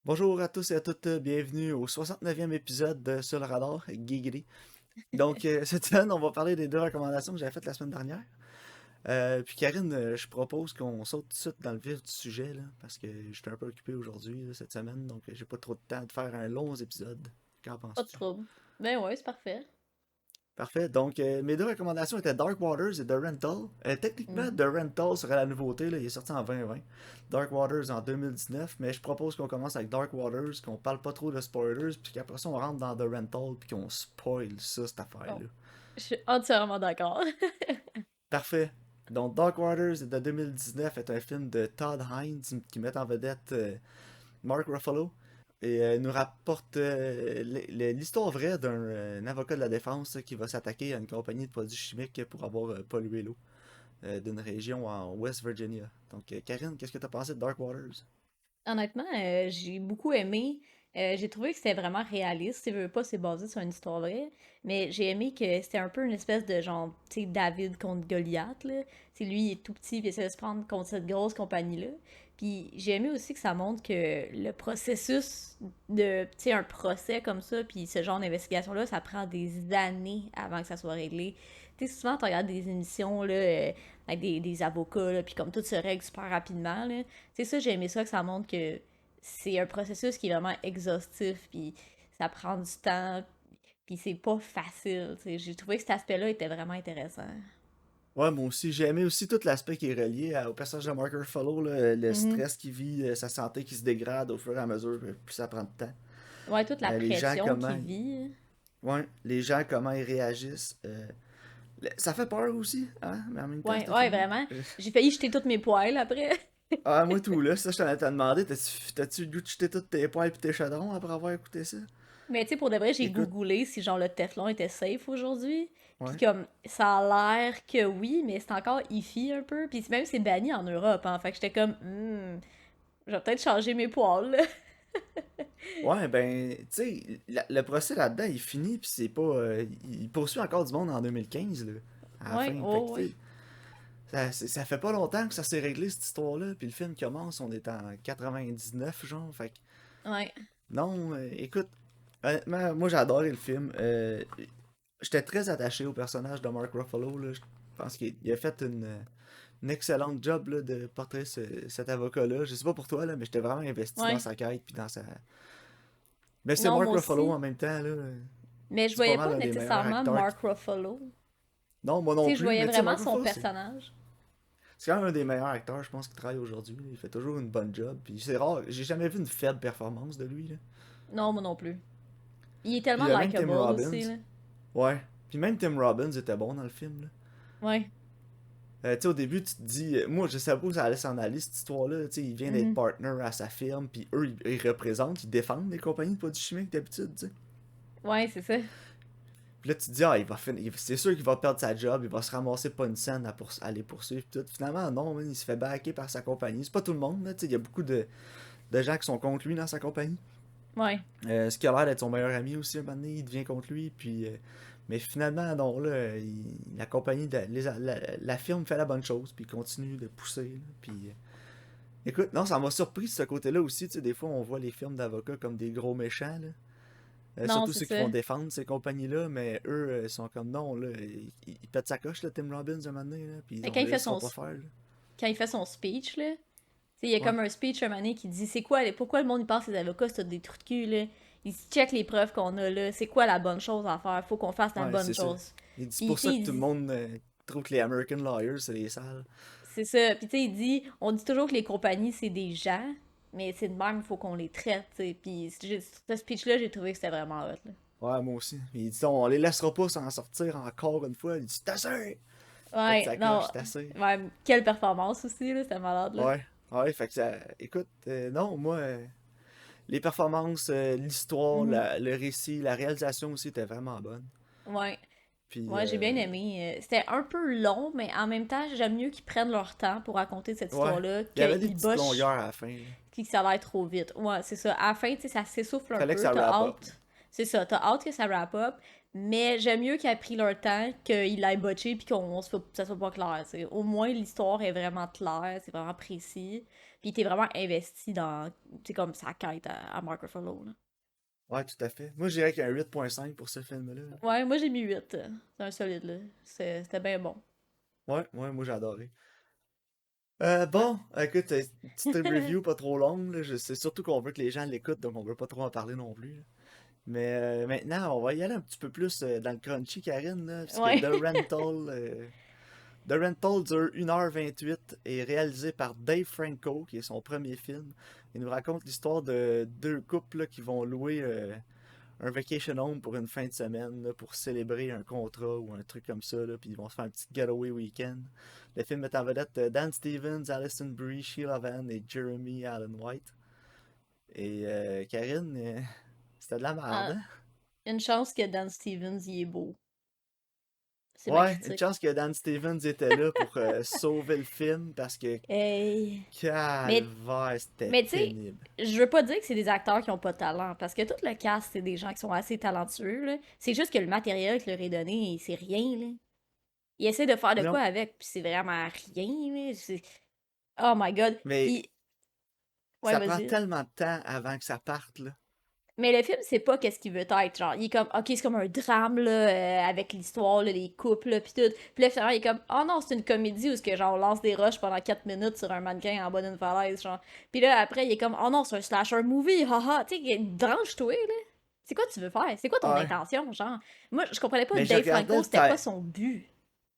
Bonjour à tous et à toutes, bienvenue au 69e épisode de Sur le radar, Guigri. Donc, cette semaine, on va parler des deux recommandations que j'avais faites la semaine dernière. Puis Karine, je propose qu'on saute tout de suite dans le vif du sujet, là, parce que j'étais un peu occupé aujourd'hui, là, cette semaine, donc j'ai pas trop de temps de faire un long épisode. Qu'en Pas de penses-tu? trouble. Ben ouais, c'est parfait. Parfait. Donc, mes deux recommandations étaient Dark Waters et The Rental. Techniquement, Mhm. The Rental serait la nouveauté, là, il est sorti en 2020. Dark Waters en 2019, mais je propose qu'on commence avec Dark Waters, qu'on parle pas trop de spoilers, puis qu'après ça, on rentre dans The Rental, puis qu'on spoil ça, cette Bon, affaire-là. je suis entièrement d'accord. Parfait. Donc, Dark Waters de 2019 est un film de Todd Haynes qui met en vedette Mark Ruffalo et nous rapporte l'histoire vraie d'un avocat de la défense qui va s'attaquer à une compagnie de produits chimiques pour avoir pollué l'eau d'une région en West Virginia. Donc, Karine, qu'est-ce que tu as pensé de Dark Waters? Honnêtement, j'ai beaucoup aimé. J'ai trouvé que c'était vraiment réaliste. Si tu veux pas, c'est basé sur une histoire vraie. Mais j'ai aimé que c'était un peu une espèce de genre, tu sais, David contre Goliath, là. C'est lui, il est tout petit, puis il essaie de se prendre contre cette grosse compagnie-là. Puis j'ai aimé aussi que ça montre que le processus de, tu sais, un procès comme ça, puis ce genre d'investigation-là, ça prend des années avant que ça soit réglé. Tu sais, souvent, tu regardes des émissions, là, avec des avocats, là, puis comme tout se règle super rapidement, là. C'est ça, j'ai aimé ça, que ça montre que c'est un processus qui est vraiment exhaustif, puis ça prend du temps, puis c'est pas facile. Tu sais. J'ai trouvé que cet aspect-là était vraiment intéressant. Ouais, moi aussi, j'ai aimé aussi tout l'aspect qui est relié au personnage de Mark Ruffalo, là, le Mhm. stress qu'il vit, sa santé qui se dégrade au fur et à mesure, plus ça prend de temps. Ouais, toute la Les gens pression comment, qu'il vit. ouais, les gens comment ils réagissent. Ça fait peur aussi, hein, mais en même temps, Ouais, ce ouais, film-là. vraiment. J'ai failli jeter toutes mes poêles après. Ah, moi tout, là, ça, je t'en ai demandé, t'as-tu le goût de jeter toutes tes poils pis tes chaudrons après avoir écouté ça? Mais tu sais, pour de vrai, j'ai Écoute, googlé si genre le Teflon était safe aujourd'hui. Puis ouais. comme, ça a l'air que oui, mais c'est encore iffy un peu. Puis même c'est banni en Europe, hein. Fait que j'étais comme, je vais peut-être changer mes poils, là. Ouais, ben, tu sais, le procès là-dedans, il finit, pis c'est pas. Il poursuit encore du monde en 2015, là, à la Ouais, fin. Fait que, oh, tu ouais. sais, ça fait pas longtemps que ça s'est réglé, cette histoire-là, puis le film commence, on est en 99, genre. Fait que, Ouais. non, écoute, honnêtement, moi j'ai adoré le film. J'étais très attaché au personnage de Mark Ruffalo, là. Je pense qu'il a fait une excellente job là, de portrer cet avocat-là. Je sais pas pour toi, là, mais j'étais vraiment investi dans Ouais. sa quête puis dans sa. Mais c'est Non, Mark moi Ruffalo en aussi. même temps, là. Mais je C'est pas voyais mal pas un des meilleurs nécessairement acteurs. Mark Ruffalo. Non, moi Tu non sais, je plus, voyais mais tu sais, vraiment Mark son Ruffalo, c'est. personnage. C'est quand même un des meilleurs acteurs, je pense, qui travaille aujourd'hui. Il fait toujours une bonne job. Puis c'est rare, j'ai jamais vu une faible performance de lui, là. Non, moi non plus. Il est tellement Puis même likable Tim Robbins. aussi, là. Ouais. Puis même Tim Robbins était bon dans le film, là. Ouais. Tu sais, au début, tu te dis, moi, je savais pas où ça allait s'en aller, cette histoire-là. Tu sais, il vient d'être Mhm. partner à sa firme, puis eux, ils représentent, ils défendent les compagnies de produits chimiques d'habitude, tu sais. Ouais, c'est ça. Puis là, tu te dis, ah, c'est sûr qu'il va perdre sa job, il va se ramasser pas une scène à les poursuivre, pis tout. Finalement, non, man, il se fait backer par sa compagnie. C'est pas tout le monde, là, tu sais, il y a beaucoup de gens qui sont contre lui dans sa compagnie. Ouais. Ce qui a l'air d'être son meilleur ami aussi, un moment donné, il devient contre lui, puis. Mais finalement, non, là, la compagnie, la firme fait la bonne chose, puis il continue de pousser, là, puis. Écoute, non, ça m'a surpris de ce côté-là aussi. Tu sais, des fois, on voit les films d'avocats comme des gros méchants, là. Non, Surtout c'est ceux qui ça. vont défendre ces compagnies-là, mais eux, sont comme non, là. Ils pètent sa coche, là, Tim Robbins, un moment donné, là, puis Mais on le laissera pas faire, là. quand il fait son speech, là, tu sais, il y a Ouais, comme un speech un moment donné qui dit c'est quoi, pourquoi le monde il pense que les avocats c'est des trous de cul, là. Il se check les preuves qu'on a, là. C'est quoi la bonne chose à faire? Faut qu'on fasse la ouais, bonne c'est ça. chose. Il dit c'est Puis, pour tu sais, ça que il tout le dit, monde trouve que les American Lawyers, c'est les sales. c'est ça. Puis, tu sais, il dit, on dit toujours que les compagnies, c'est des gens, mais c'est de même, il faut qu'on les traite, tu sais. Puis, ce speech-là, j'ai trouvé que c'était vraiment hot, là. Ouais, moi aussi. Il dit on les laissera pas s'en sortir encore une fois. Il dit c'est assez! Pète Ouais, sa coche, non. c'est assez. Ouais, quelle performance aussi, là, c'était malade, là. Ouais, ouais, fait que ça. Écoute, non, moi, les performances, l'histoire, Mhm. le récit, la réalisation aussi était vraiment bonne. Ouais. Puis, Ouais, j'ai bien aimé. C'était un peu long, mais en même temps, j'aime mieux qu'ils prennent leur temps pour raconter cette ouais, histoire-là, il y avait des qu'ils petites bossent, longueurs à la fin, là. puis que ça aille trop vite. Ouais, c'est ça. À la fin, tu sais, ça s'essouffle un Fallait que peu. ça T'as wrap up, là. hâte. C'est ça, t'as hâte que ça wrap up, mais j'aime mieux qu'ils aient pris leur temps, qu'ils l'aient botché, puis ça soit pas clair. T'sais. Au moins, l'histoire est vraiment claire, c'est vraiment précis, puis t'es vraiment investi dans, c'est comme sa quête à Mark Ruffalo. Là. Ouais, tout à fait. Moi, je dirais qu'il y a un 8.5 pour ce film-là. Ouais, moi j'ai mis 8. C'est un solide, là. C'était bien bon. Ouais, ouais, moi j'ai adoré. Ouais. Bon, écoute, une petite review pas trop longue, là. Je sais surtout qu'on veut que les gens l'écoutent, donc on veut pas trop en parler non plus, là. Mais maintenant, on va y aller un petit peu plus dans le crunchy, Karine, là, puisque Ouais. The Rental dure 1h28 et est réalisé par Dave Franco, qui est son premier film. Il nous raconte l'histoire de deux couples là, qui vont louer un vacation home pour une fin de semaine, là, pour célébrer un contrat ou un truc comme ça, là, puis ils vont se faire un petit getaway week-end. Le film met en vedette Dan Stevens, Alison Brie, Sheila Van et Jeremy Allen White. Et Karine, c'était de la merde, Ah, hein? une chance que Dan Stevens y est beau. C'est ma Ouais, une critique. chance que Dan Stevens était là pour sauver le film parce que Hey. Mais calvaire, c'était Mais tu sais, pénible. je veux pas dire que c'est des acteurs qui ont pas de talent, parce que tout le cast, c'est des gens qui sont assez talentueux, là. C'est juste que le matériel qui leur est donné, c'est rien, là. Ils essaient de faire de quoi Non, avec, puis c'est vraiment rien, là. Oh my god. mais Puis, ouais, ça prend vas-y. tellement de temps avant que ça parte, là. Mais le film, c'est pas qu'est-ce qu'il veut être, genre. Il est comme, ok, c'est comme un drame, là, avec l'histoire, là, les couples, là, pis tout. Puis là, finalement, il est comme, oh non, c'est une comédie où ce que, genre, on lance des roches pendant 4 minutes sur un mannequin en bas d'une falaise, genre. Puis là, après, il est comme, oh non, c'est un slasher movie, haha. Tu sais, branche-toi, là. C'est quoi tu veux faire? C'est quoi ton Ouais. intention, genre? Moi, je comprenais pas Mais Dave Franco, c'était quoi son but?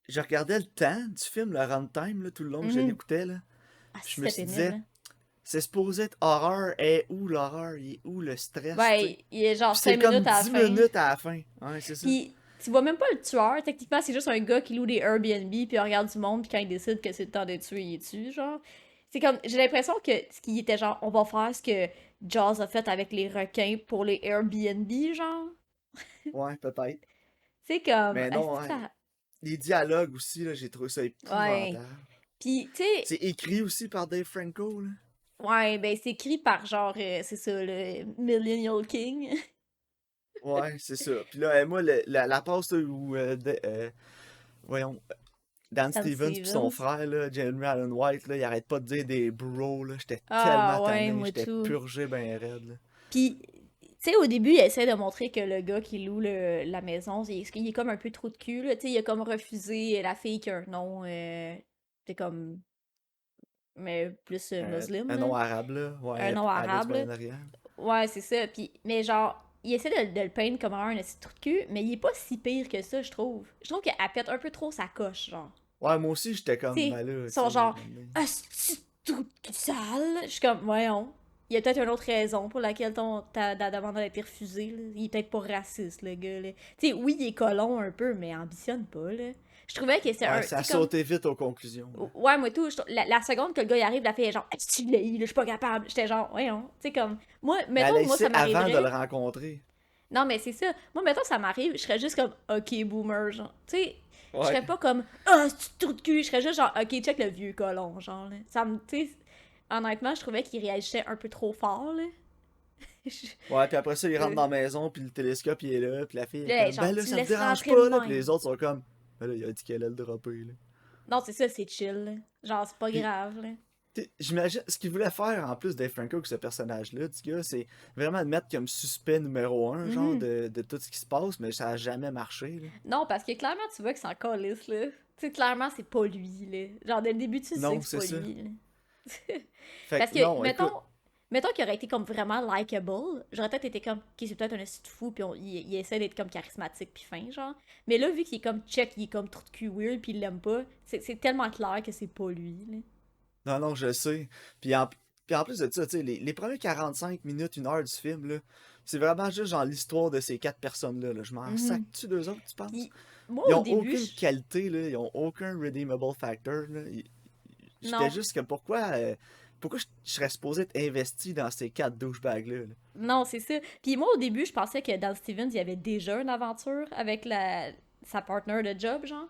je regardais le temps du film, le runtime, là, tout le long que je Mhm. l'écoutais, là. Ah, Puis je si, me c'était suis pénible, dit, là. c'est supposé être horreur, et où l'horreur? Il est où le stress, tu sais? Ouais, il est genre Puis c'est 5 comme minutes à la 10 fin. minutes à la fin. Ouais, c'est ça. Pis tu vois même pas le tueur, techniquement c'est juste un gars qui loue des Airbnb puis il regarde du monde puis quand il décide que c'est le temps de tuer, il tue, genre. C'est comme, j'ai l'impression que ce qui était genre, on va faire ce que Jaws a fait avec les requins pour les Airbnb, genre. Ouais, peut-être. C'est comme, Mais est-ce non, que ouais. ça... Les dialogues aussi, là, j'ai trouvé ça Ouais. épouvantable. Pis, tu sais, C'est écrit aussi par Dave Franco, là. ouais, ben c'est écrit par genre, c'est ça, le Millennial King. Ouais, c'est ça. Puis là, moi, la passe là, où, voyons, Dan Dan Stevens puis son Stevens. frère, là, Jeremy Allen White, là, il arrête pas de dire des bros, là. J'étais tellement Ah ouais, tanné, moi j'étais tout. purgé ben raide, là. Puis, tu sais, au début, il essaie de montrer que le gars qui loue la maison, il est comme un peu trop de cul, là. Tu sais, il a comme refusé la fille qui a un nom, c'est comme, mais plus musulman, Un là. nom arabe, là. Un Ouais, nom Alice du arabe, là. Moyen-Orient. Ouais, c'est ça. Puis, mais genre, il essaie de le peindre comme un petit trou de cul, mais il est pas si pire que ça, je trouve. Je trouve qu'elle pète un peu trop sa coche, genre. Ouais, moi aussi, j'étais Tu comme, sais, ben là, ils tu sais, sont genre, maintenant. ah, c'est tout sale. Je suis comme, voyons. Il y a peut-être une autre raison pour laquelle ta demande a été refusée. Là. Il est peut-être pas raciste, le gars. Là. Tu sais, oui, il est colon un peu, mais ambitionne pas. Là. Je trouvais que c'est Ouais, un. Tu ça a sais, comme. sauté vite aux conclusions, là. Ouais, moi tout. La seconde que le gars y arrive, la fille est genre, est-ce que tu l'as eu, là, je suis pas capable. J'étais genre, voyons. Tu sais, comme. Moi, Mais elle a mettons, moi, essayé ça avant de le m'arriverait. rencontrer. Non, mais c'est ça. Moi, mettons, ça m'arrive, je serais juste comme, ok, boomer, genre. Tu sais, je Ouais. serais pas comme, ah, c'est tout de cul. Je serais juste genre, ok, check le vieux colon, genre, là. Ça me, tu sais, honnêtement, je trouvais qu'il réagissait un peu trop fort, là. Je- Ouais, puis après ça, il rentre euh, dans la maison, puis le télescope, il est là, puis la fille est là, comme, genre, ben là, tu le ça vous laisses dérange rentrer de pas, là, puis les même. autres sont comme, ben là, il a dit qu'elle allait le dropper, là. Non, c'est ça, c'est chill, là. Genre, c'est pas Puis, grave, là. j'imagine, ce qu'il voulait faire, en plus Dave Franco, avec ce personnage-là, du gars, c'est vraiment le mettre comme suspect numéro un, genre, Mhm. de tout ce qui se passe, mais ça a jamais marché, là. Non, parce que clairement, tu vois que c'est en calice, là. Tu sais, clairement, c'est pas lui, là. Genre, dès le début, tu sais Non, que c'est c'est pas ça. lui, là. Fait Parce que, que, non, écoute, mettons qu'il aurait été comme vraiment likable, j'aurais peut-être été comme, ok, c'est peut-être un esti de fou, puis il essaie d'être comme charismatique puis fin, genre. Mais là, vu qu'il est comme check, il est comme trop de cul weird, puis il l'aime pas, c'est tellement clair que c'est pas lui, là. non, non, je sais. Puis en plus de ça, tu sais, les premiers 45 minutes, une heure du film, là, c'est vraiment juste genre l'histoire de ces quatre personnes-là, là. Je m'en Mhm. sac-tu deux autres, tu penses? Puis, moi, Ils au ont début, aucune qualité, là. Ils ont aucun redeemable factor, là. J'étais non. juste comme, pourquoi je serais supposé être investi dans ces quatre douchebags-là, là? Non, c'est ça. Puis moi, au début, je pensais que dans Stevens, il y avait déjà une aventure avec sa partner de job, genre.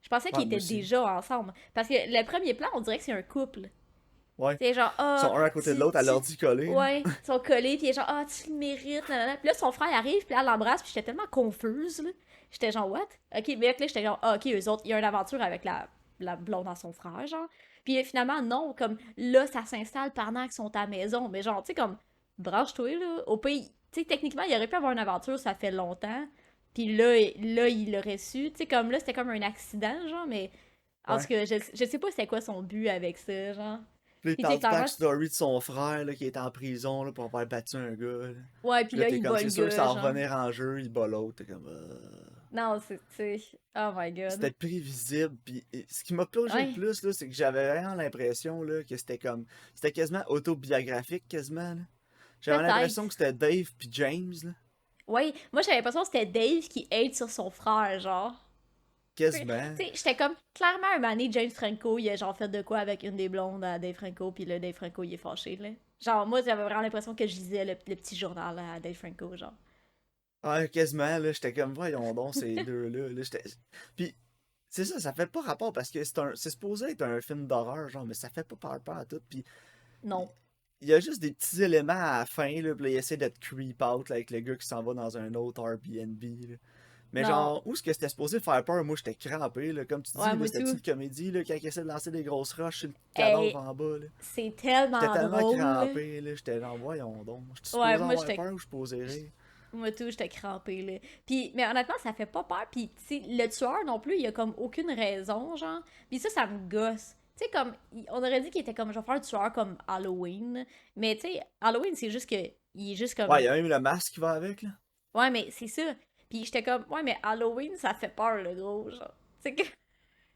Je pensais Ouais, qu'ils moi étaient aussi. déjà ensemble. Parce que le premier plan, on dirait que c'est un couple. Ouais. C'est genre, Ils sont un à côté de l'autre à l'ordi collé, là. ouais, ils sont collés, puis il est genre, tu le mérites, nanana. Puis là, son frère arrive, puis là, elle l'embrasse, puis j'étais tellement confuse, là. J'étais genre, what? Ok, mais là, j'étais genre, ok, eux autres, il y a une aventure avec la blonde à son frère, genre. Puis finalement, non, comme là, ça s'installe pendant qu'ils sont à la maison, mais genre, tu sais, comme, branche-toi, là. Au pays, tu sais, techniquement, il aurait pu avoir une aventure, ça fait longtemps. Puis là, il l'aurait su. Tu sais, comme là, c'était comme un accident, genre, mais en tout Ouais. cas, je sais pas c'était quoi son but avec ça, genre. Puis là, il Puis tu sais, parle du clairement, backstory de son frère, là, qui est en prison, là, pour avoir battu un gars, là. ouais, puis Puis là, là, t'es il comme, bat c'est le sûr que ça gars, va genre. revenir en jeu, il bat l'autre, t'es comme, Non, c'est. Oh my god. C'était prévisible, puis ce qui m'a plongé le Ouais, plus, là, c'est que j'avais vraiment l'impression, là, que c'était comme, c'était quasiment autobiographique, quasiment, là. J'avais l'impression peut-être. que c'était Dave puis James, là. Ouais, moi j'avais l'impression que c'était Dave qui hate sur son frère, genre. Tu Quasiment. sais, j'étais comme, clairement, un moment donné, James Franco, il a genre fait de quoi avec une des blondes à Dave Franco, puis là, Dave Franco, il est fâché, là. Genre, moi, j'avais vraiment l'impression que je lisais le petit journal à Dave Franco, genre. Ah, quasiment, là, j'étais comme, voyons donc, ces deux-là, là, Puis, c'est ça, ça fait pas rapport, parce que c'est supposé être un film d'horreur, genre, mais ça fait pas peur à tout, puis Non. il y a juste des petits éléments à la fin, là, puis là, il essaie d'être creep out, là, avec le gars qui s'en va dans un autre Airbnb, là. Mais Non. genre, où est-ce que c'était supposé faire peur? Moi, j'étais crampé, là. Comme tu Ouais, dis, là, moi c'était-tu tout. une comédie, là, quand il essaie de lancer des grosses roches sur le cadavre Hey, en bas, là? c'est J'étais tellement tellement drôle. crampé, là. J'étais genre, voyons donc. Je suis Ouais, supposé moi avoir j'étais peur ou je suis supposé rire? Moi tout, j'étais crampée, là. Puis, mais honnêtement, ça fait pas peur. Puis, tu sais, le tueur non plus, il a comme aucune raison, genre. Puis ça me gosse. Tu sais, comme, on aurait dit qu'il était comme, je vais faire un tueur comme Halloween. Mais, tu sais, Halloween, c'est juste que, il est juste Ouais, il comme, y a même le masque qui va avec, là. ouais, mais c'est ça. Puis j'étais comme, ouais, mais Halloween, ça fait peur, le gros, genre. Tu sais,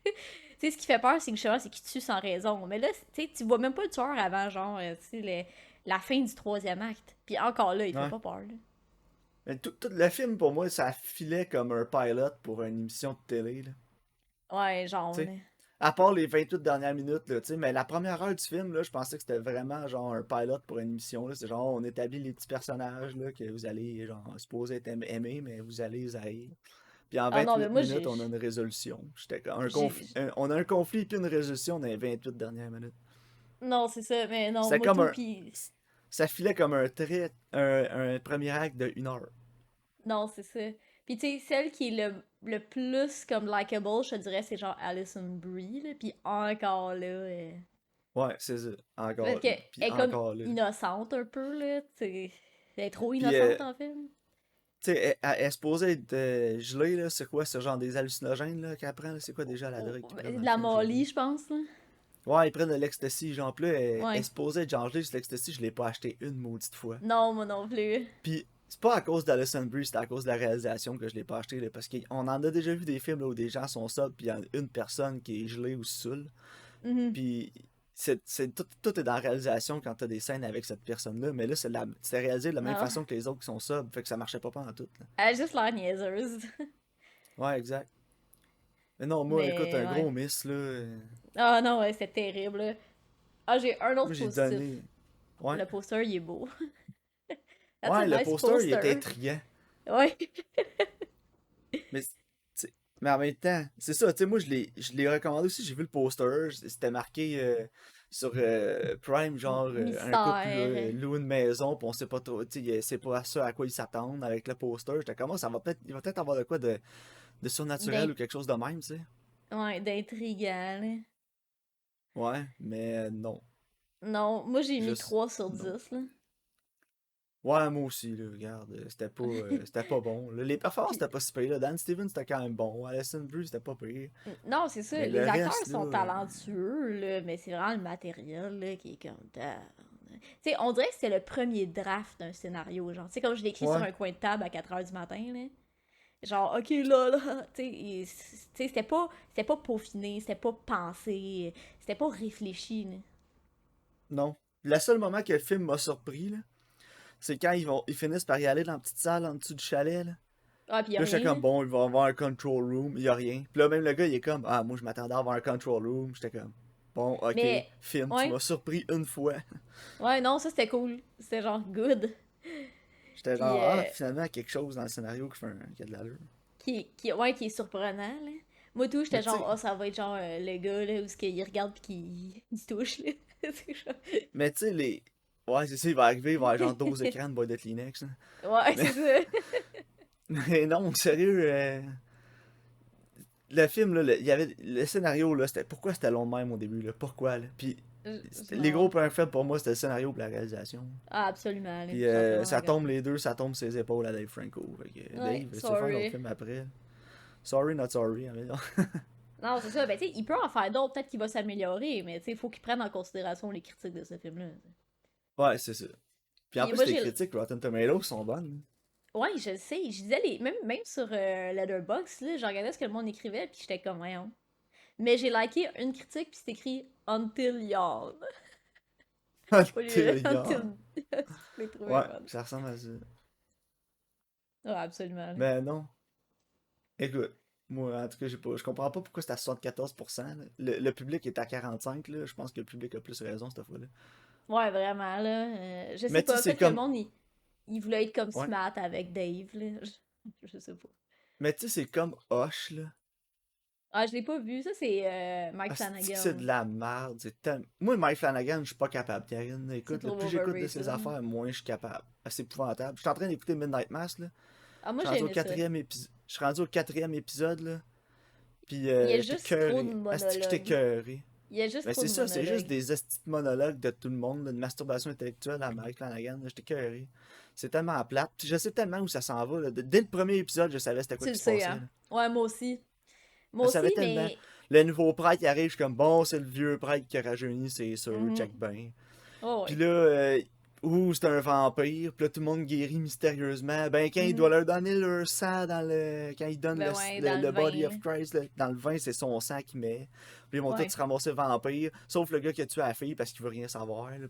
tu sais, ce qui fait peur, c'est que, justement, c'est qu'il tue sans raison. Mais là, tu sais, tu vois même pas le tueur avant, genre, tu sais, la fin du troisième acte. Puis encore là, il fait Ouais. pas peur, là. Mais tout le film, pour moi, ça filait comme un pilot pour une émission de télé, là. Ouais, Tu genre, sais. là. À part les 28 dernières minutes, là, tu sais. Mais la première heure du film, là, je pensais que c'était vraiment, genre, un pilot pour une émission, là. C'est genre, on établit les petits personnages, là, que vous allez, genre, supposer être aimer, mais vous allez les haïr. Puis en Ah non, mais 28 moi, minutes, on a une résolution. J'étais comme un j'ai- conflit. On a un conflit puis une résolution dans les 28 dernières minutes. Non, c'est ça, mais non, C'était moi comme tout, un. pis... Ça filait comme un premier acte de 1 heure. Non, c'est ça. Pis tu sais, celle qui est le plus comme likable, je te dirais, c'est genre Alison Brie, là, pis encore là... Ouais, c'est ça. Parce Encore. qu'elle Puis est comme encore là. innocente un peu, là, tu sais. Elle est trop Puis, innocente, en fait. tu sais, elle est supposée être gelée, là. C'est quoi ce genre des hallucinogènes, là, qu'elle prend, là? C'est quoi déjà la drogue qu'ils prennent dans De le la film? J'ai oublié. Molly, je pense, là. Ouais, ils prennent de l'ecstasy. Genre, puis là, elle est Ouais. supposée être genre gelée sur l'ecstasy. Je l'ai pas acheté une maudite fois. Non, moi non plus. Puis c'est pas à cause d'Alison Brie, c'est à cause de la réalisation que je l'ai pas acheté, là, parce qu'on en a déjà vu des films là, où des gens sont sobres, puis il y a une personne qui est gelée ou saoule. Mhm. Puis tout est dans la réalisation quand t'as des scènes avec cette personne-là, mais là, c'est réalisé de la même Non. façon que les autres qui sont sobres, fait que ça marchait pas en tout. Là. Elle a juste l'air niaiseuse. Ouais, exact. Mais non, moi, écoute, Mais, un ouais. gros miss, là. Ah non, ouais, c'est terrible, là. Ah, j'ai un Moi, autre j'ai positif. donné. Ouais. Le poster, il est beau. That's a Ouais, le nice poster, il était poster. intriguant. Ouais. Mais, mais en même temps, c'est ça, tu sais, moi je l'ai recommandé aussi, j'ai vu le poster, c'était marqué sur Prime, genre un couple Mystère. loue une maison, puis on sait pas trop, tu sais, c'est pas ça à quoi ils s'attendent avec le poster. J'étais comme, ah, il va peut-être avoir de quoi de surnaturel ou quelque chose de même, tu sais. Ouais, d'intriguant, là. Ouais, mais non, Non, moi j'ai mis juste 3 sur non. 10 là. Ouais, moi aussi, là, regarde, c'était pas bon. Là. Les performances, Puis, c'était pas si pire, là. Dan Stevens, c'était quand même bon. Alison Brie, c'était pas pire. non, c'est ça, Mais le les acteurs reste, là, sont talentueux, là, mais c'est vraiment le matériel, là, qui est comme... Tu sais, on dirait que c'est le premier draft d'un scénario, genre. Tu sais, comme je l'écris sur ouais, un coin de table à 4 heures du matin, là. Genre, ok, là, tu sais, c'était pas peaufiné, c'était pas pensé, c'était pas réfléchi, là. non. Le seul moment que le film m'a surpris, là, c'est quand ils finissent par y aller dans la petite salle en dessous du chalet, là. Ah, pis y a Là, j'étais rien, là. comme, bon, il va avoir un control room, il y a rien. Puis là, même le gars, il est comme, ah, moi, je m'attendais à avoir un control room. J'étais comme, bon, ok, Mais, film, tu ouais, m'as surpris une fois. ouais, non, ça c'était cool. C'était genre good. J'étais Puis, genre, ah, finalement, quelque chose dans le scénario qui a de l'allure. ouais, qui est surprenant, là. Moi, tout, j'étais Mais tu genre, sais, oh, ça va être genre le gars, là, où ce qu'il regarde pis qu'il il se touche, là. C'est ça. Mais tu sais, les. Ouais, c'est ça, il va arriver, il va avoir genre 12 écrans de boîte de Kleenex, là. Ouais, Mais, c'est ça. mais non, sérieux, le film, là, il y avait. Le scénario, là, c'était. Pourquoi c'était long de même au début, là? Pourquoi, là? Puis, les gros Non. points faibles pour moi, c'était le scénario et la réalisation. Ah, absolument, là. Puis, Je suis entièrement ça d'accord. tombe les deux, ça tombe ses épaules à Dave Franco. Fait que, Ouais, Dave, si tu veux faire un autre sorry. film après. Sorry, not sorry, hein, mais non. Non, c'est ça. Ben, tu sais, il peut en faire d'autres, peut-être qu'il va s'améliorer, mais tu sais, il faut qu'il prenne en considération les critiques de ce film-là. Ouais, c'est ça. Puis en Puis plus, moi, les j'ai. critiques Rotten Tomatoes sont bonnes. Ouais, je le sais. Je disais, même sur Letterboxd, là, je regardais ce que le monde écrivait, puis j'étais comme, voyons. Mais j'ai liké une critique, puis c'est écrit Until Yawn. Au lieu de Intérieur. Until. Je l'ai trouvé Ouais, fun. ça ressemble à ça. Ouais, absolument. Là. Mais non. Écoute, moi, en tout cas, je comprends pas pourquoi c'est à 74%, là. Le public est à 45, là. Je pense que le public a plus raison cette fois-là. Ouais, vraiment, là. Je sais Mais tu sais, pas, c'est peut-être que le comme. monde, il voulait être comme Ouais. Smart avec Dave, là. Je sais pas. Mais tu sais, c'est comme Hush, là. Ah, je l'ai pas vu. Ça, c'est Mike Asti que c'est Flanagan. de la merde. Moi, Mike Flanagan, je suis pas capable, Karine. C'est Écoute, là, trop plus j'écoute de ses overrated. affaires, moins je suis capable. C'est épouvantable. Je suis en train d'écouter Midnight Mass, là. Ah, moi, Je suis j'ai rendu au aimé ça. quatrième épisode. Je suis rendu au quatrième épisode, là. Puis Il y a j'étais juste trop de cœuré. Asti que j'étais monologues. cœuré. Il y a juste Ben trop c'est de ça, c'est juste monologues. des estis de monologues de tout le monde, là, de masturbation intellectuelle à Mike Flanagan. Là, j'étais cœuré. C'est tellement plate. Puis je sais tellement où ça s'en va, là. Dès le premier épisode, je savais c'était quoi Tu le qui se sais, passait, hein? là. Ouais, moi aussi. Je Moi savais aussi, tellement. mais. Le nouveau prêtre qui arrive, je suis comme bon, c'est le vieux prêtre qui a rajeuni, c'est sûr, check Mhm. ben. Oh, Puis ouais. là, ouh, c'est un vampire. Puis là, tout le monde guérit mystérieusement. Ben, quand il doit Mhm. leur donner leur sang quand il donne Ben ouais, dans le le body vin, là. of Christ, là, dans le vin, c'est son sang qu'il met. Puis ils vont tous Ouais. se ramasser vampire. Sauf le gars qui a tué la fille parce qu'il veut rien savoir, là.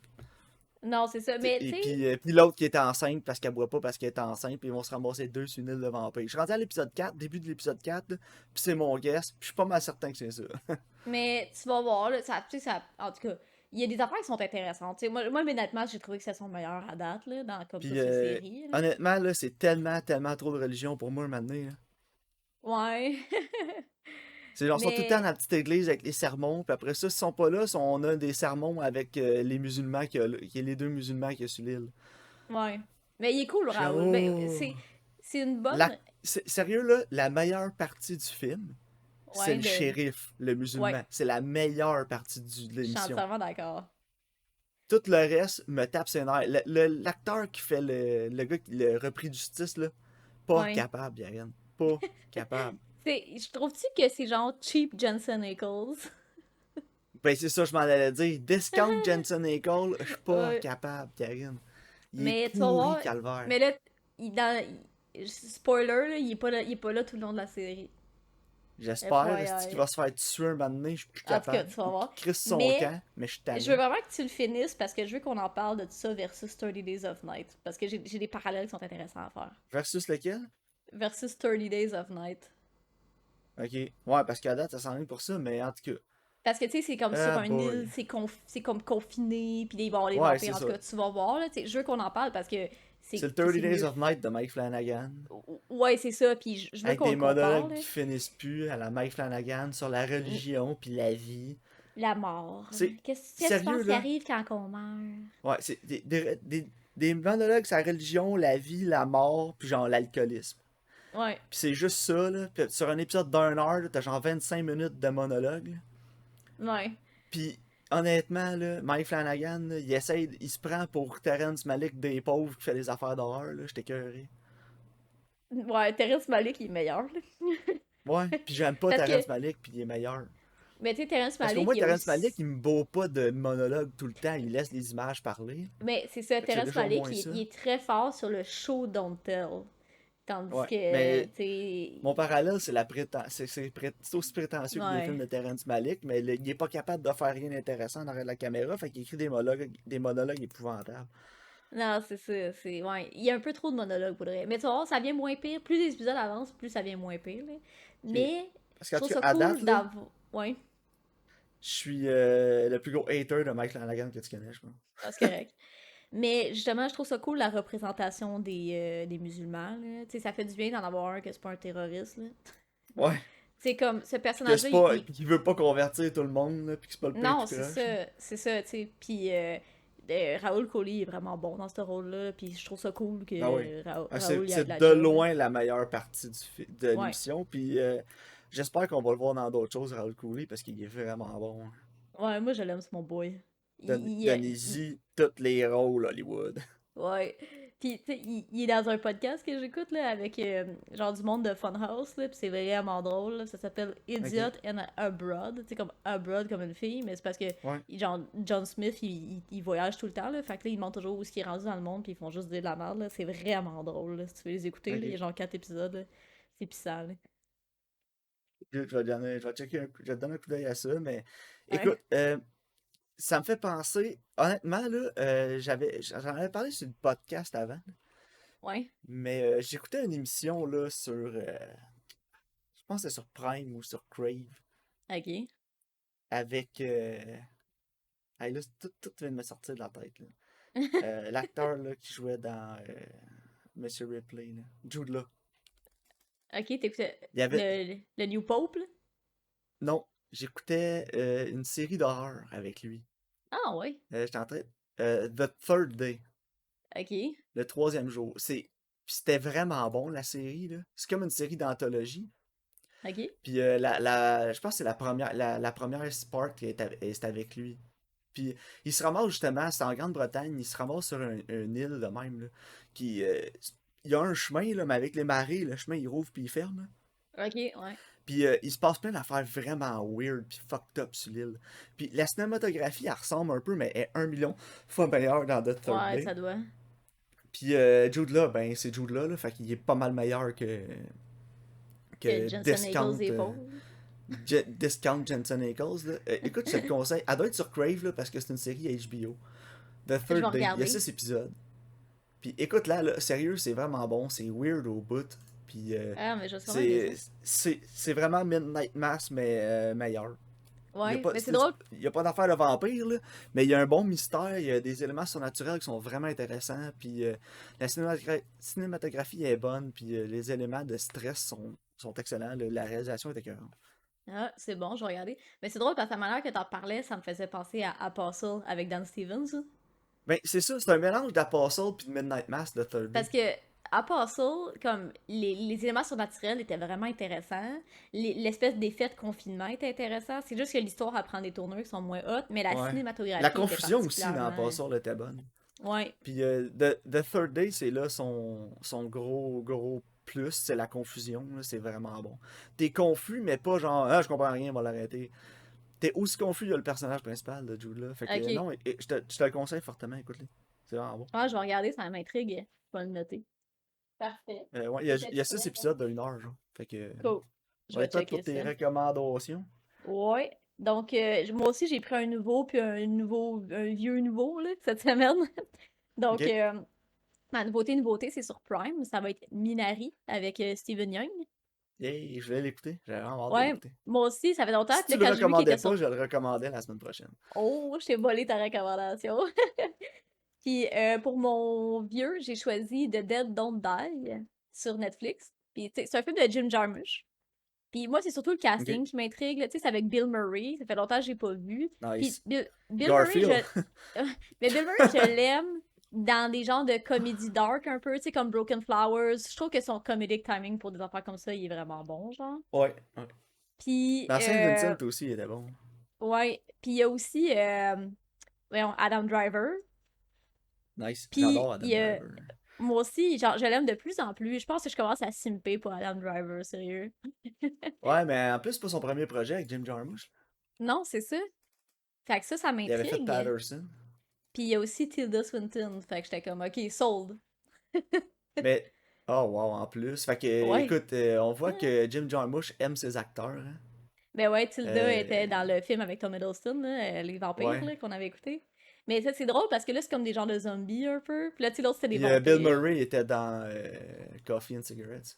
Non, c'est ça. Mais, tu Et sais, puis l'autre qui est enceinte parce qu'elle boit pas parce qu'elle est enceinte. Puis ils vont se ramasser deux sur une île de vampires. Je suis rendu à l'épisode 4, début de l'épisode 4, là, puis c'est mon guess. Puis je suis pas mal certain que c'est ça. mais tu vas voir, là, ça, tu sais, ça, en tout cas, il y a des affaires qui sont intéressantes. Tu sais, moi, honnêtement, j'ai trouvé que c'est son meilleur à date, là, dans comme Puis toutes ses séries, là. honnêtement, là, c'est tellement, tellement trop de religion pour moi maintenant. Ouais. C'est genre, ils sont tout le temps dans Mais, la petite église avec les sermons, puis après ça, s'ils sont pas là, on a des sermons avec les musulmans, qui est les deux musulmans qui y a sur l'île. ouais. Mais il est cool, Je suis comme, Raoul. Ben, oh. c'est une La... bonne, Sérieux, là, la meilleure partie du film, c'est ouais, le shérif, le ouais, musulman. C'est la meilleure partie de je suis l'émission. entièrement d'accord. Tout le reste me tape ses nerfs. L'acteur qui fait le gars, le repris de justice, là, pas Ouais. capable, Yann. Pas capable. Je trouve-tu que c'est genre cheap Jensen Ackles? Ben, c'est ça, je m'en allais dire. Discount Jensen Ackles, je suis pas Ouais. capable, Karine. Il est Mais tu vas pourri, voir, Calvaire. mais là, spoiler, là, il est pas là tout le long de la série. J'espère, est-ce qu'il FYI. va se faire tuer un moment donné, je suis plus En tout cas, capable. tu vas Ou voir. qu'il crisse son Mais camp, mais je suis je veux tanné. vraiment que tu le finisses parce que je veux qu'on en parle de tout ça versus 30 Days of Night. Parce que j'ai des parallèles qui sont intéressants à faire. Versus lequel? Versus 30 Days of Night. Ok. Ouais, parce qu'à date, ça s'en vient pour ça, mais en tout cas. Parce que tu sais, c'est comme sur Ah une île, boy. c'est comme confiné, puis il va y avoir les Ouais, c'est vampires. En ça. tout cas, tu vas voir, là. Tu sais, je veux qu'on en parle parce que C'est le tu sais, 30 c'est Days mieux. of Night de Mike Flanagan. Ouais, c'est ça. Puis je veux Avec des qu'on le compare, monologues là. qui finissent plus à la Mike Flanagan sur la religion puis la vie. La mort. C'est Qu'est-ce que tu sérieux, penses qui là. arrive quand on meurt? Ouais, c'est des monologues sur la religion, la vie, la mort, puis genre l'alcoolisme. Ouais. Puis c'est juste ça, là. Puis sur un épisode d'une heure, là, t'as genre 25 minutes de monologue, là. Ouais. Puis honnêtement, là, Mike Flanagan, là, il se prend pour Terrence Malick des pauvres qui fait des affaires d'horreur, là. J'étais écœuré. Ouais, Terrence Malick, il est meilleur, là. Ouais, puis j'aime pas Parce que, Terrence Malick, puis il est meilleur. mais tu sais, Terrence Parce qu'au Malick, moins, il a Terrence aussi. Malick, il me boit pas de monologue tout le temps, il laisse les images parler. Mais c'est ça, Fait que c'est Terrence déjà au Malick, moins ça. il est très fort sur le show don't tell. Tandis Ouais, que, mais tu sais. mon parallèle, c'est c'est aussi prétentieux que les films Ouais. de Terrence Malick, mais il est pas capable de faire rien d'intéressant derrière la caméra, fait qu'il écrit des monologues épouvantables. Non, c'est ça. Ouais. Il y a un peu trop de monologues, pour vrai. Mais tu vas voir, ça vient moins pire. Plus les épisodes avancent, plus ça vient moins pire, là. Ok. Mais Parce je qu'en trouve tout cas, ça à cool date, là, d'avoir. Ouais, je suis le plus gros hater de Mike Flanagan que tu connais, je pense. ah, c'est correct. Mais justement, je trouve ça cool la représentation des musulmans, là. Tu sais, ça fait du bien d'en avoir un que c'est pas un terroriste, là. Ouais. C'est comme, ce Que personnage-là, c'est pas, qu'il veut pas convertir tout le monde, là, pis que c'est pas le pire Non, tout croche. c'est ça, tu sais. Puis Raoul Coley est vraiment bon dans ce rôle-là, puis je trouve ça cool Ah oui. que Ah, Raoul y ait de c'est la de job. loin la meilleure partie de Ouais, l'émission, puis j'espère qu'on va le voir dans d'autres choses, Raoul Cooley, parce qu'il est vraiment bon. ouais, moi je l'aime, c'est mon boy. Donnez-y tous les rôles Hollywood. Ouais. Puis, tu sais, il est dans un podcast que j'écoute, là, avec, genre, du monde de Funhouse, là, puis c'est vraiment drôle, là. Ça s'appelle Idiot Ok. and Abroad, tu sais, comme Abroad comme une fille, mais c'est parce que, Ouais. genre, John Smith, il voyage tout le temps, là, fait que là, il montre toujours où est-ce qu'il est rendu dans le monde, puis ils font juste dire de la merde, là. C'est vraiment drôle, là, si tu veux les écouter, là. Il y a Ok. genre 4 épisodes, là. C'est pissant, là. Je vais checker je vais te donner un coup d'œil à ça, mais Ouais. écoute, ça me fait penser, honnêtement, là, j'en avais parlé sur le podcast avant, Ouais. mais j'écoutais une émission, là, sur, je pense que c'est sur Prime ou sur Crave, Ok. avec, hey, là, tout vient de me sortir de la tête, là. L'acteur, là, qui jouait dans Monsieur Ripley, là, Jude Law. Ok, t'écoutais Il y avait, le New Pope, là? non, j'écoutais une série d'horreur avec lui. Ah, ouais. J'étais en train, The Third Day. Ok. Le troisième jour. C'était vraiment bon, la série, là. C'est comme une série d'anthologie. Ok. Puis je pense que c'est la première part qui est avec lui. Puis il se ramasse justement, c'est en Grande-Bretagne, il se ramasse sur une île de même, là. Qui, il y a un chemin, là, mais avec les marées, le chemin il rouvre puis il ferme, là. Ok, ouais. Puis il se passe plein d'affaires vraiment weird puis fucked up sur l'île. Puis la cinématographie, elle ressemble un peu, mais elle est 1 million fois meilleure dans The Third Ouais, Day. ça doit. Puis Jude Law, ben c'est Jude Law, là, fait qu'il est pas mal meilleur Que que Jensen Ackles Discount, est pauvre. Discount Jensen Ackles. Là. Écoute, je te le conseille. Elle doit être sur Crave là, parce que c'est une série HBO. The Je vais Third Day. Il y a regarder. 6 épisodes. Puis écoute là, sérieux, c'est vraiment bon. C'est weird au bout. Puis Ah, mais je vais sûrement aimer ça. c'est vraiment Midnight Mass, mais meilleur. Il n'y a Ouais, pas, mais c'est drôle. il y a pas d'affaire de vampire, là, mais il y a un bon mystère, il y a des éléments surnaturels qui sont vraiment intéressants, puis la cinématographie est bonne, puis les éléments de stress sont excellents, la réalisation est écœurante. Ah, c'est bon, je vais regarder. Mais c'est drôle parce que la manière que t'en parlais, ça me faisait penser à Apostle avec Dan Stevens, là. Ben, c'est ça, c'est un mélange d'Apostle puis de Midnight Mass de Third Day. Parce que Apostle, comme les éléments surnaturels étaient vraiment intéressants. L'espèce d'effet de confinement était intéressant. C'est juste que l'histoire elle prend des tournures qui sont moins hautes, mais la Ouais. La cinématographie était confusion aussi dans particulièrement. Apostle était bonne. Ouais. Puis The Third Day, c'est là son gros plus, c'est la confusion, là, c'est vraiment bon. T'es confus, mais pas genre, ah, je comprends rien, on va l'arrêter. T'es aussi confus, il y a le personnage principal de Jude là. Fait que Ok. non, je te le conseille fortement, écoute-le. C'est vraiment bon. Ah, je vais regarder, ça m'intrigue. Je vais le noter. Parfait. Ouais, il y a 6 C'était épisodes de 1 heure, genre. Fait que, cool. Je on vais est prêt checker pour tes ça. recommandations. Ouais. Donc, moi aussi, j'ai pris un nouveau, puis un vieux nouveau, là, cette semaine. Donc, Ok. ma nouveauté, c'est sur Prime. Ça va être Minari avec Steven Yeun. Yay, je vais l'écouter. J'ai vraiment hâte de Ouais, l'écouter. moi aussi, ça fait longtemps. Si Puis tu là, le quand j'ai vu qu'il recommandais était pas, sur... je le recommandais la semaine prochaine. Oh, je t'ai volé ta recommandation. Puis pour mon vieux, j'ai choisi The Dead Don't Die sur Netflix. Puis tu sais, c'est un film de Jim Jarmusch. Puis moi, c'est surtout le Ok. casting qui m'intrigue, là. Tu sais, c'est avec Bill Murray. Ça fait longtemps que j'ai pas vu. Puis Nice. Bill Murray, Garfield. Mais Bill Murray, je l'aime dans des genres de comédie dark un peu, tu sais, comme Broken Flowers. Je trouve que son comedic timing pour des affaires comme ça, il est vraiment bon, genre. Ouais. Puis, Dans Saint Vincent aussi, il était bon. ouais. Puis il y a aussi, voyons, Adam Driver. Nice. Puis J'adore il Adam y a Driver. moi aussi, genre, je l'aime de plus en plus. Je pense que je commence à simper pour Adam Driver, sérieux. Ouais, mais en plus, c'est pas son premier projet avec Jim Jarmusch. Non, c'est ça. Fait que ça Il avait fait m'intrigue. Patterson. Puis il y a aussi Tilda Swinton. Fait que j'étais comme, ok, sold. Mais, oh wow, en plus. Fait que, Ouais. écoute, on voit que Jim Jarmusch aime ses acteurs. Hein. Ben ouais, Tilda était Euh, dans le film avec Tom Hiddleston, là, Les Vampires, ouais. là, qu'on avait écouté. Mais ça, c'est drôle parce que là, c'est comme des genres de zombies un peu. Puis là, tu sais, l'autre, c'était des Puis Bill vampires. Murray était dans Coffee and Cigarettes.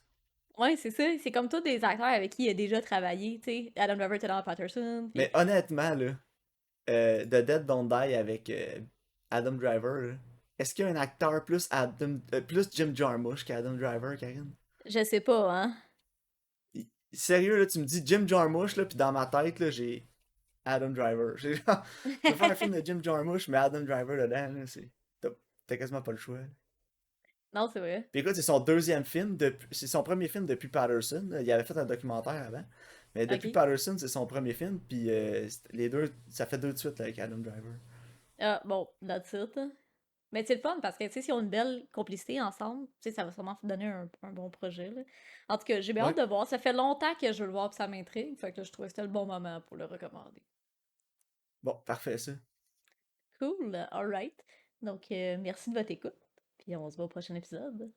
Ouais, c'est ça. C'est comme tous des acteurs avec qui il a déjà travaillé, tu sais. Adam Driver était dans Patterson. Puis... Mais honnêtement, là, The Dead Don't Die avec Adam Driver, là, est-ce qu'il y a un acteur plus Jim Jarmusch qu'Adam Driver, Karine? Je sais pas, hein. Sérieux, là, tu me dis Jim Jarmusch, là, pis dans ma tête, là, j'ai Adam Driver. J'ai genre, tu veux faire un film de Jim Jarmusch, mais Adam Driver dedans, là, c'est. T'as t'as quasiment pas le choix. Là. Non, c'est vrai. Puis écoute, c'est son deuxième film, c'est son premier film depuis Patterson. Là. Il avait fait un documentaire avant. Mais depuis Ok. Patterson, c'est son premier film, puis les deux, ça fait deux de suite là, avec Adam Driver. Ah, bon, that's it. Mais c'est le fun parce que, tu sais, s'ils ont une belle complicité ensemble, tu sais, ça va sûrement donner un bon projet, là. En tout cas, j'ai bien hâte Ouais. de voir. Ça fait longtemps que je veux le voir, puis ça m'intrigue. Fait que je trouvais que c'était le bon moment pour le recommander. Bon, parfait ça. Cool, alright. Donc, merci de votre écoute. Puis on se voit au prochain épisode.